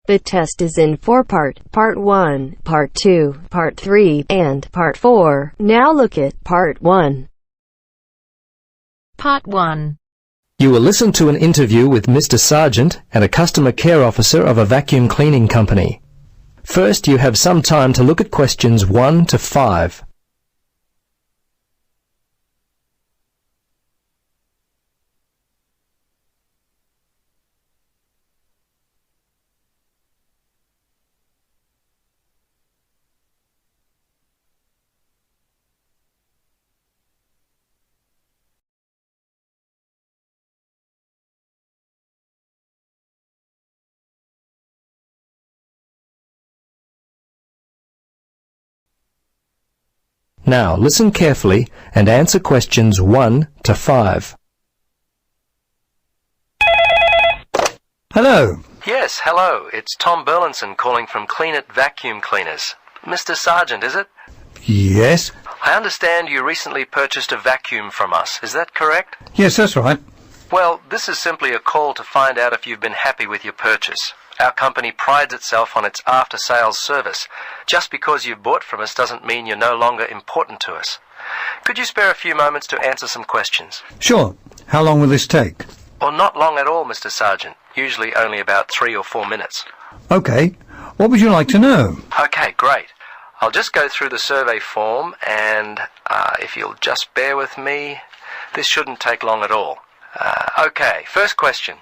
The test is in 4-part, Part 1, Part 2, Part 3, and Part 4. Now look at Part 1. Part 1. You will listen to an interview with Mr. Sargent and a customer care officer of a vacuum cleaning company. First, you have some time to look at questions 1 to 5. Now, listen carefully and answer questions 1 to 5. Hello. Yes, hello. It's Tom Burlinson calling from Clean It Vacuum Cleaners. Mr. Sargent, is it? Yes? I understand you recently purchased a vacuum from us. Is that correct? Yes, that's right. Well, this is simply a call to find out if you've been happy with your purchase. Our company prides itself on its after-sales service. Just because you've bought from us doesn't mean you're no longer important to us. Could you spare a few moments to answer some questions? Sure. How long will this take? Well, not long at all, Mr. Sargent. Usually only about 3 or 4 minutes. Okay. What would you like to know? Okay, great. I'll just go through the survey form and if you'll just bear with me, this shouldn't take long at all. Okay, first question.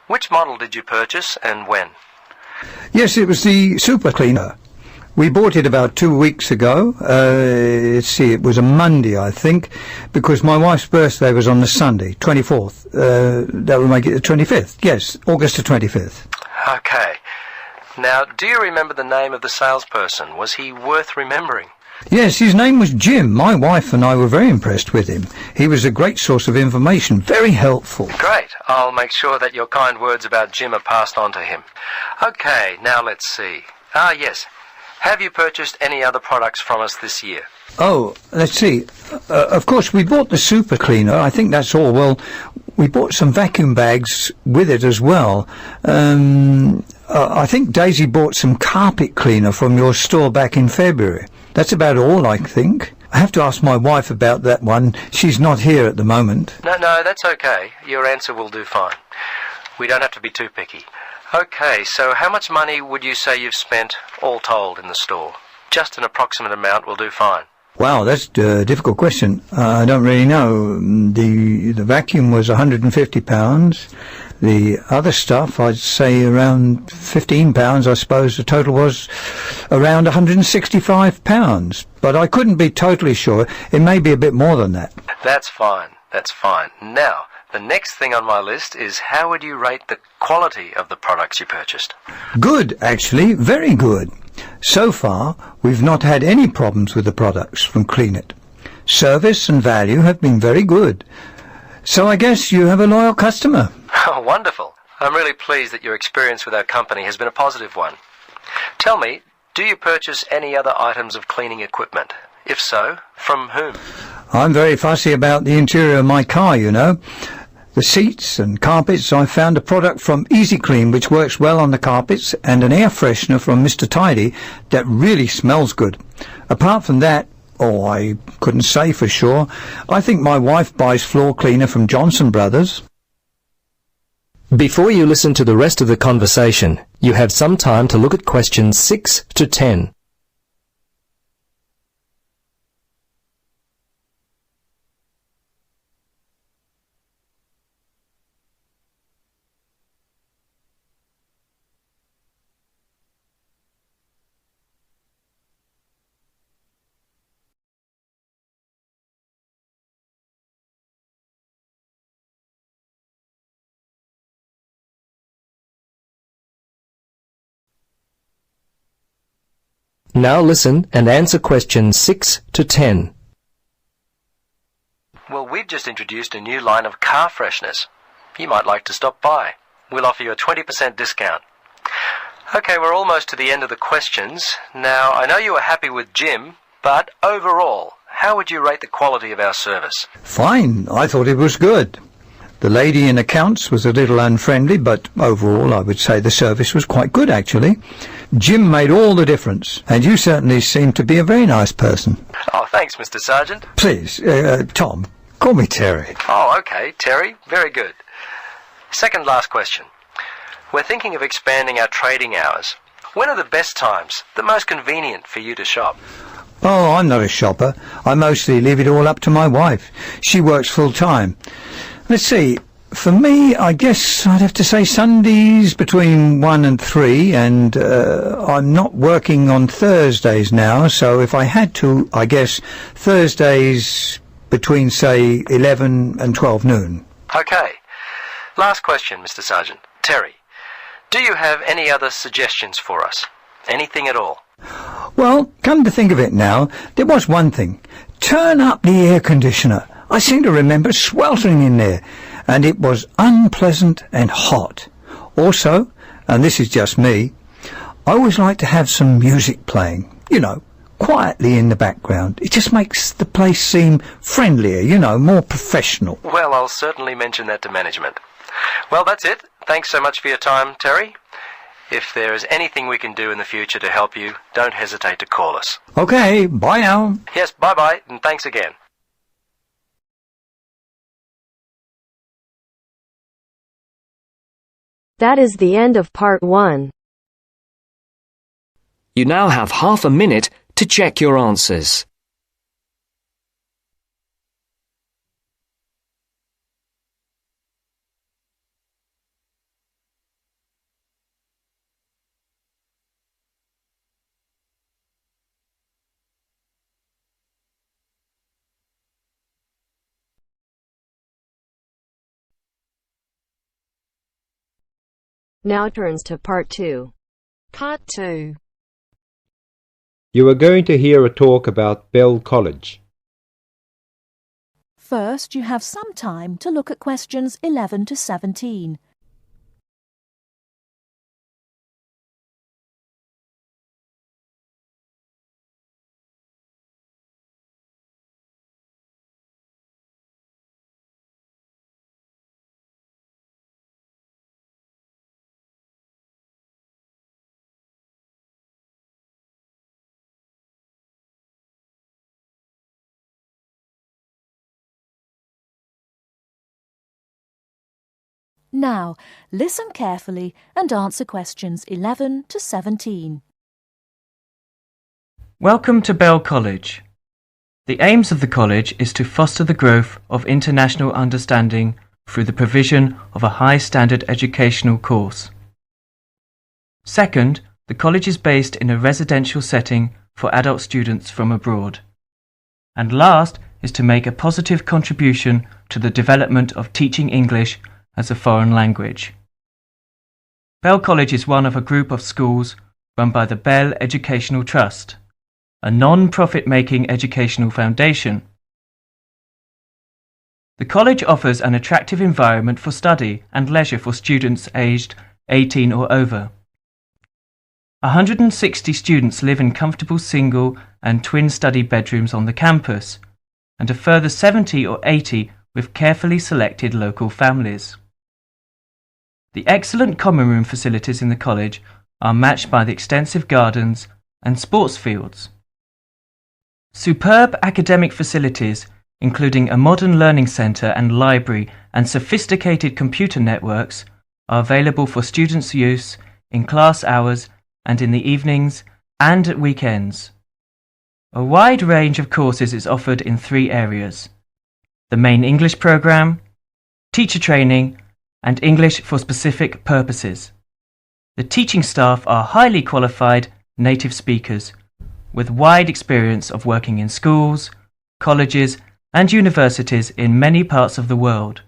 Which model did you purchase and when? Yes, it was the super cleaner. We bought it about 2 weeks ago. Let's see, it was a Monday, I think, because my wife's birthday was on the Sunday, 24th. That would make it the 25th. Yes, August the 25th. Okay. Now, do you remember the name of the salesperson? Was he worth remembering? Yes, his name was Jim. My wife and I were very impressed with him. He was a great source of information, very helpful. Great. I'll make sure that your kind words about Jim are passed on to him. Okay, now let's see. Yes. Have you purchased any other products from us this year? Oh, let's see. Of course, we bought the super cleaner. I think that's all. Well, we bought some vacuum bags with it as well. I think Daisy bought some carpet cleaner from your store back in February. That's about all, I think. I have to ask my wife about that one. She's not here at the moment. No, that's okay. Your answer will do fine. We don't have to be too picky. Okay, so how much money would you say you've spent, all told, in the store? Just an approximate amount will do fine. Wow, that's a difficult question. I don't really know. The vacuum was £150. The other stuff, I'd say around £15, I suppose. The total was around £165. But I couldn't be totally sure. It may be a bit more than that. That's fine. That's fine. Now, the next thing on my list is how would you rate the quality of the products you purchased? Good, actually. Very good. So far, we've not had any problems with the products from Clean It. Service and value have been very good. So I guess you have a loyal customer. Oh, wonderful. I'm really pleased that your experience with our company has been a positive one. Tell me, do you purchase any other items of cleaning equipment? If so, from whom? I'm very fussy about the interior of my car, you know. The seats and carpets, I found a product from Easy Clean which works well on the carpets and an air freshener from Mr. Tidy that really smells good. Apart from that, I couldn't say for sure. I think my wife buys floor cleaner from Johnson Brothers. Before you listen to the rest of the conversation, you have some time to look at questions 6 to 10. Now listen and answer questions 6 to 10. Well, we've just introduced a new line of car fresheners. You might like to stop by. We'll offer you a 20% discount. Okay, we're almost to the end of the questions. Now, I know you were happy with Jim, but overall, how would you rate the quality of our service? Fine. I thought it was good. The lady in accounts was a little unfriendly, but overall I would say the service was quite good, actually. Jim made all the difference, and you certainly seem to be a very nice person. Oh, thanks, Mr. Sergeant. Please, Tom, call me Terry. Oh, okay, Terry. Very good. Second last question. We're thinking of expanding our trading hours. When are the best times, the most convenient for you to shop? Oh, I'm not a shopper. I mostly leave it all up to my wife. She works full-time. Let's see, for me, I guess I'd have to say Sundays between 1 and 3, and I'm not working on Thursdays now, so if I had to, I guess Thursdays between, say, 11 and 12 noon. Okay. Last question, Mr. Sergeant. Terry, do you have any other suggestions for us? Anything at all? Well, come to think of it now, there was one thing. Turn up the air conditioner. I seem to remember sweltering in there, and it was unpleasant and hot. Also, and this is just me, I always like to have some music playing, you know, quietly in the background. It just makes the place seem friendlier, you know, more professional. Well, I'll certainly mention that to management. Well, that's it. Thanks so much for your time, Terry. If there is anything we can do in the future to help you, don't hesitate to call us. Okay, bye now. Yes, bye-bye, and thanks again. That is the end of part 1. You now have half a minute to check your answers. Now turns to part 2. Part 2. You are going to hear a talk about Bell College. First, you have some time to look at questions 11 to 17. Now, listen carefully and answer questions 11 to 17. Welcome to Bell College. The aims of the college is to foster the growth of international understanding through the provision of a high-standard educational course. Second, the college is based in a residential setting for adult students from abroad. And last is to make a positive contribution to the development of teaching English as a foreign language. Bell College is one of a group of schools run by the Bell Educational Trust, a non-profit-making educational foundation. The college offers an attractive environment for study and leisure for students aged 18 or over. 160 students live in comfortable single and twin study bedrooms on the campus, and a further 70 or 80 with carefully selected local families. The excellent common room facilities in the college are matched by the extensive gardens and sports fields. Superb academic facilities, including a modern learning centre and library and sophisticated computer networks, are available for students' use in class hours and in the evenings and at weekends. A wide range of courses is offered in 3 areas: the main English programme, teacher training, and English for specific purposes. The teaching staff are highly qualified native speakers with wide experience of working in schools, colleges, and universities in many parts of the world.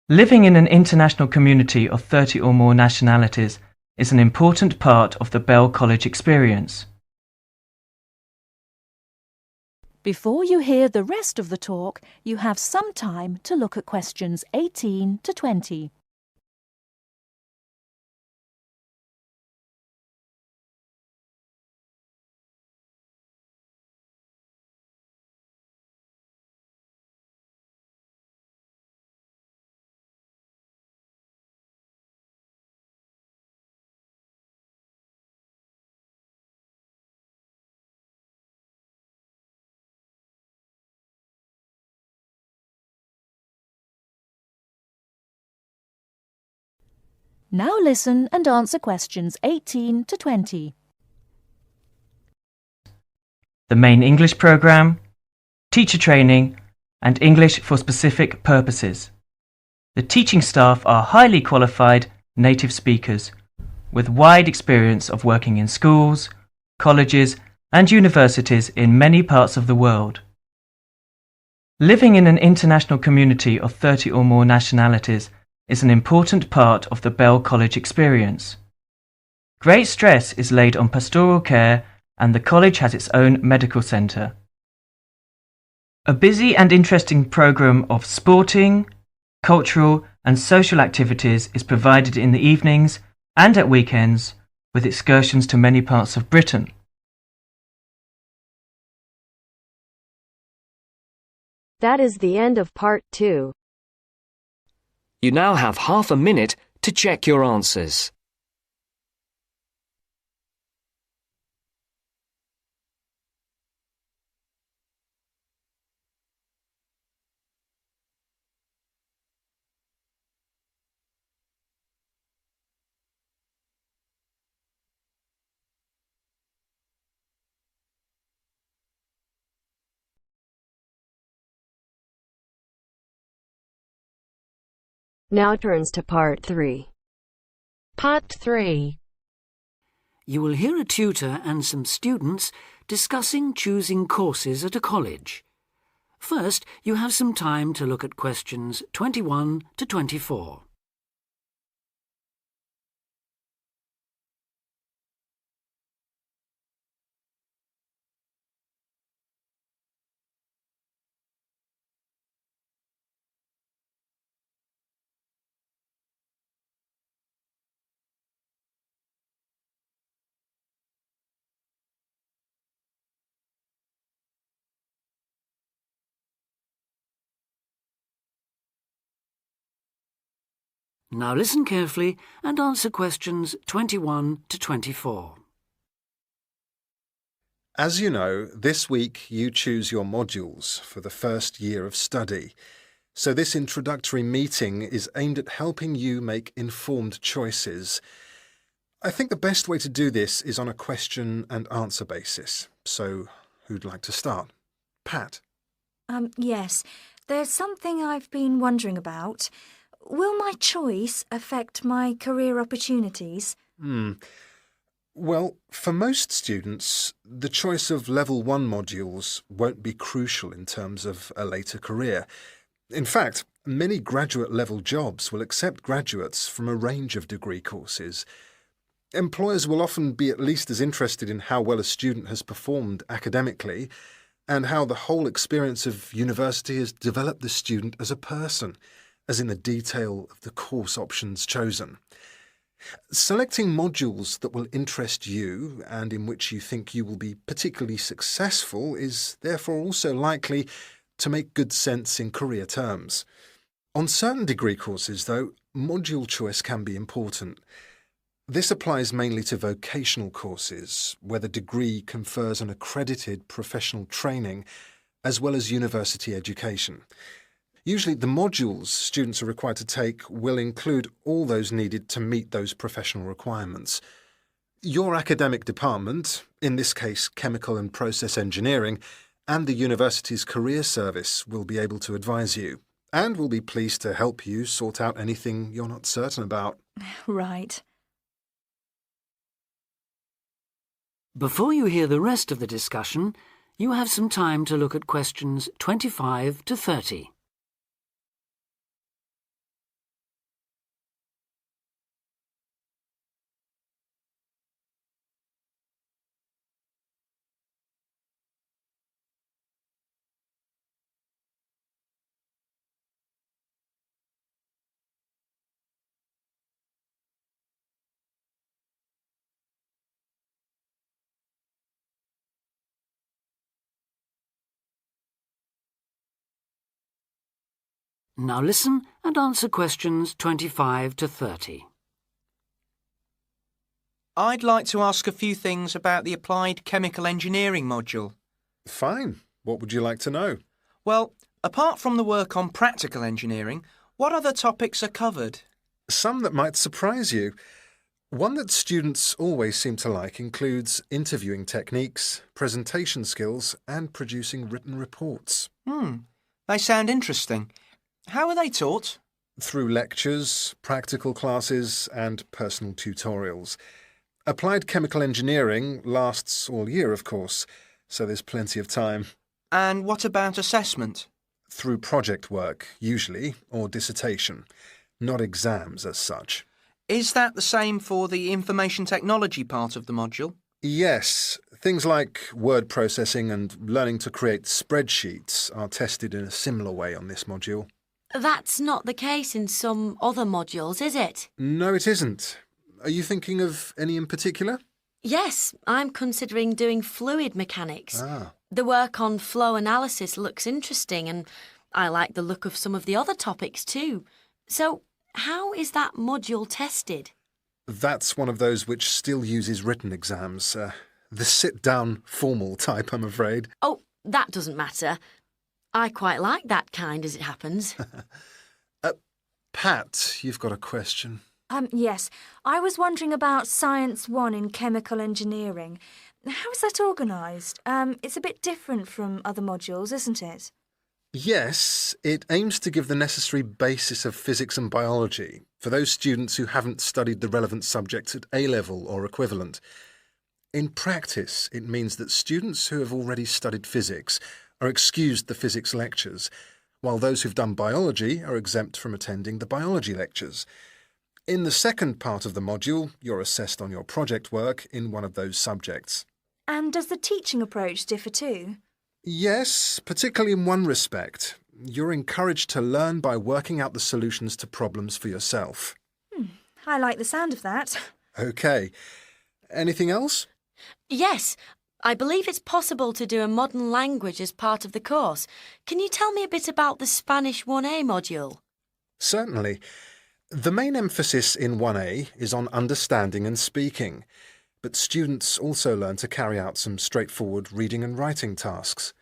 Living in an international community of 30 or more nationalities is an important part of the Bell College experience. Before you hear the rest of the talk, you have some time to look at questions 18 to 20. Now listen and answer questions 18 to 20. The main English programme, teacher training, and English for specific purposes. The teaching staff are highly qualified native speakers with wide experience of working in schools, colleges, and universities in many parts of the world. Living in an international community of 30 or more nationalities is an important part of the Bell College experience. Great stress is laid on pastoral care, and the college has its own medical centre. A busy and interesting programme of sporting, cultural and social activities is provided in the evenings and at weekends, with excursions to many parts of Britain. That is the end of part 2. You now have half a minute to check your answers. Now turns to part 3. Part 3. You will hear a tutor and some students discussing choosing courses at a college. First, you have some time to look at questions 21 to 24. Now listen carefully and answer questions 21 to 24. As you know, this week you choose your modules for the first year of study. So this introductory meeting is aimed at helping you make informed choices. I think the best way to do this is on a question and answer basis. So who'd like to start? Pat? Yes. There's something I've been wondering about. Will my choice affect my career opportunities? Well, for most students, the choice of Level 1 modules won't be crucial in terms of a later career. In fact, many graduate-level jobs will accept graduates from a range of degree courses. Employers will often be at least as interested in how well a student has performed academically and how the whole experience of university has developed the student as a person, as in the detail of the course options chosen. Selecting modules that will interest you and in which you think you will be particularly successful is therefore also likely to make good sense in career terms. On certain degree courses, though, module choice can be important. This applies mainly to vocational courses, where the degree confers an accredited professional training as well as university education. Usually the modules students are required to take will include all those needed to meet those professional requirements. Your academic department, in this case Chemical and Process Engineering, and the university's career service will be able to advise you, and will be pleased to help you sort out anything you're not certain about. Right. Before you hear the rest of the discussion, you have some time to look at questions 25 to 30. Now listen and answer questions 25 to 30. I'd like to ask a few things about the Applied Chemical Engineering module. Fine. What would you like to know? Well, apart from the work on practical engineering, what other topics are covered? Some that might surprise you. One that students always seem to like includes interviewing techniques, presentation skills, and producing written reports. They sound interesting. How are they taught? Through lectures, practical classes, and personal tutorials. Applied chemical engineering lasts all year, of course, so there's plenty of time. And what about assessment? Through project work, usually, or dissertation. Not exams as such. Is that the same for the information technology part of the module? Yes. Things like word processing and learning to create spreadsheets are tested in a similar way on this module. That's not the case in some other modules, is it? No, it isn't. Are you thinking of any in particular? Yes, I'm considering doing fluid mechanics. Ah. The work on flow analysis looks interesting, and I like the look of some of the other topics too. So, how is that module tested? That's one of those which still uses written exams. The sit-down formal type, I'm afraid. Oh, that doesn't matter. I quite like that kind, as it happens. Pat, you've got a question. Yes. I was wondering about Science 1 in chemical engineering. How is that organised? It's a bit different from other modules, isn't it? Yes, it aims to give the necessary basis of physics and biology for those students who haven't studied the relevant subjects at A-level or equivalent. In practice, it means that students who have already studied physics are excused the physics lectures, while those who've done biology are exempt from attending the biology lectures. In the second part of the module, you're assessed on your project work in one of those subjects. And does the teaching approach differ too? Yes, particularly in one respect. You're encouraged to learn by working out the solutions to problems for yourself. I like the sound of that. OK. Anything else? Yes, I believe it's possible to do a modern language as part of the course. Can you tell me a bit about the Spanish 1A module? Certainly. The main emphasis in 1A is on understanding and speaking, but students also learn to carry out some straightforward reading and writing tasks.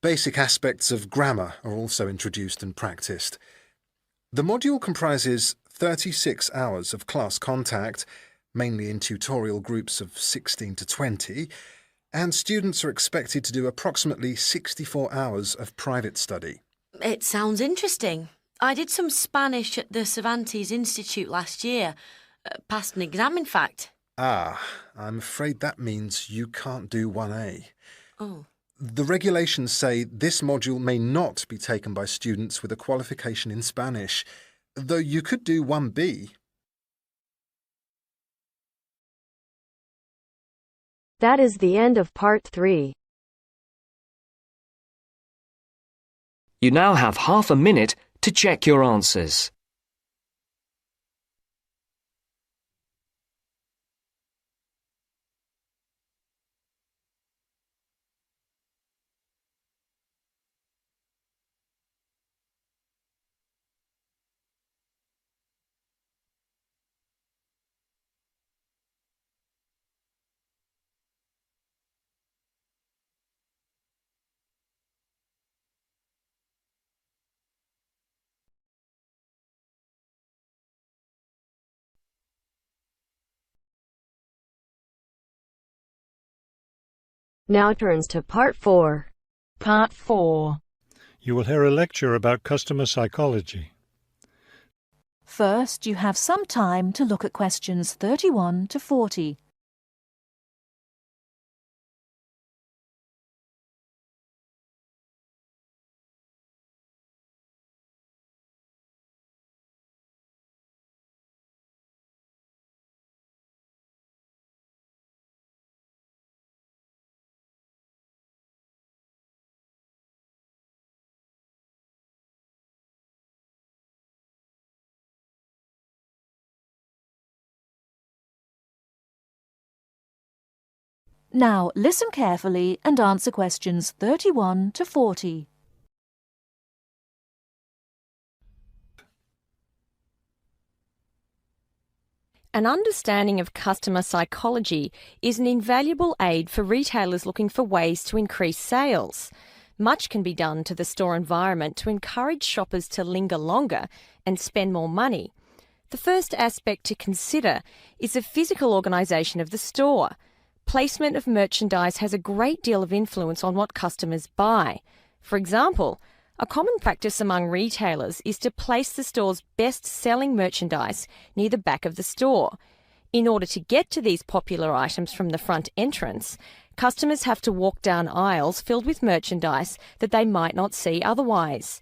Basic aspects of grammar are also introduced and practiced. The module comprises 36 hours of class contact, mainly in tutorial groups of 16 to 20, and students are expected to do approximately 64 hours of private study. It sounds interesting. I did some Spanish at the Cervantes Institute last year. Passed an exam, in fact. Ah, I'm afraid that means you can't do 1A. Oh. The regulations say this module may not be taken by students with a qualification in Spanish, though you could do 1B. That is the end of part 3. You now have half a minute to check your answers. Now turns to part 4. Part 4. You will hear a lecture about customer psychology. First, you have some time to look at questions 31 to 40. Now, listen carefully and answer questions 31 to 40. An understanding of customer psychology is an invaluable aid for retailers looking for ways to increase sales. Much can be done to the store environment to encourage shoppers to linger longer and spend more money. The first aspect to consider is the physical organisation of the store. Placement of merchandise has a great deal of influence on what customers buy. For example, a common practice among retailers is to place the store's best-selling merchandise near the back of the store. In order to get to these popular items from the front entrance, customers have to walk down aisles filled with merchandise that they might not see otherwise.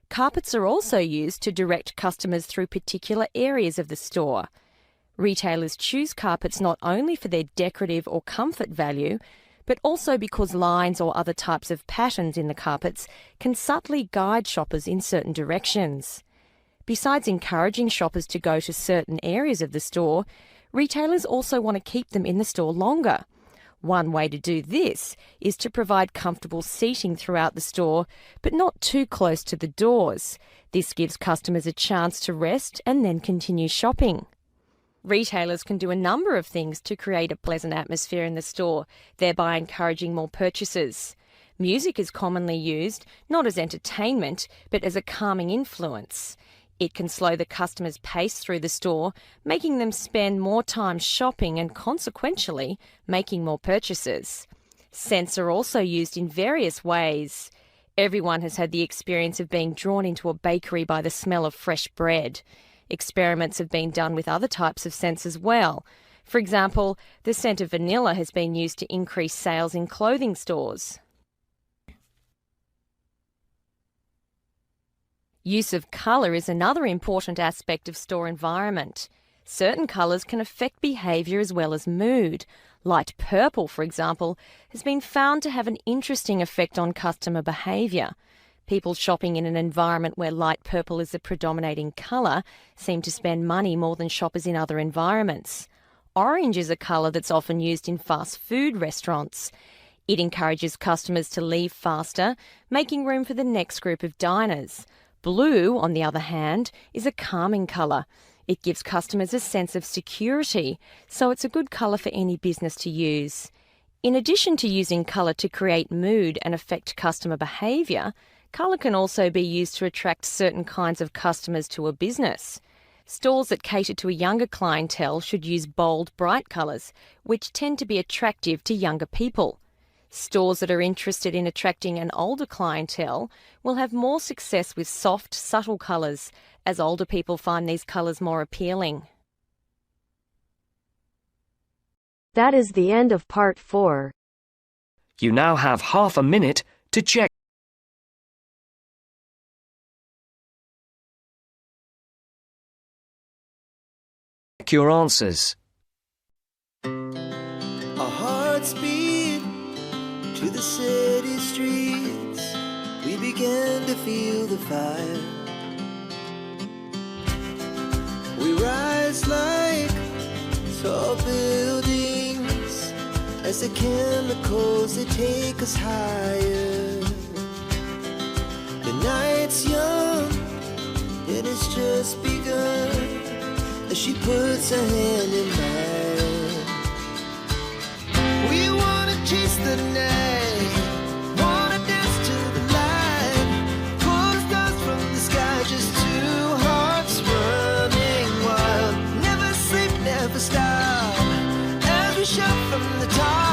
Carpets are also used to direct customers through particular areas of the store. Retailers choose carpets not only for their decorative or comfort value, but also because lines or other types of patterns in the carpets can subtly guide shoppers in certain directions. Besides encouraging shoppers to go to certain areas of the store, retailers also want to keep them in the store longer. One way to do this is to provide comfortable seating throughout the store, but not too close to the doors. This gives customers a chance to rest and then continue shopping. Retailers can do a number of things to create a pleasant atmosphere in the store, thereby encouraging more purchases. Music is commonly used, not as entertainment, but as a calming influence. It can slow the customer's pace through the store, making them spend more time shopping and consequentially making more purchases. Scents are also used in various ways. Everyone has had the experience of being drawn into a bakery by the smell of fresh bread. Experiments have been done with other types of scents as well. For example, the scent of vanilla has been used to increase sales in clothing stores. Use of colour is another important aspect of store environment. Certain colours can affect behaviour as well as mood. Light purple, for example, has been found to have an interesting effect on customer behaviour. People shopping in an environment where light purple is the predominating colour seem to spend money more than shoppers in other environments. Orange is a colour that's often used in fast food restaurants. It encourages customers to leave faster, making room for the next group of diners. Blue, on the other hand, is a calming colour. It gives customers a sense of security, so it's a good colour for any business to use. In addition to using colour to create mood and affect customer behaviour, colour can also be used to attract certain kinds of customers to a business. Stores that cater to a younger clientele should use bold, bright colours, which tend to be attractive to younger people. Stores that are interested in attracting an older clientele will have more success with soft, subtle colours, as older people find these colours more appealing. That is the end of part 4. You now have half a minute to check your answers. Our hearts beat to the city streets. We began to feel the fire. We rise like tall buildings as the chemicals, they take us higher. The night's young and it's just begun as she puts her hand in mine. We wanna chase the night, wanna dance to the light, pull the stars from the sky, just two hearts running wild. Never sleep, never stop, as we shout from the top.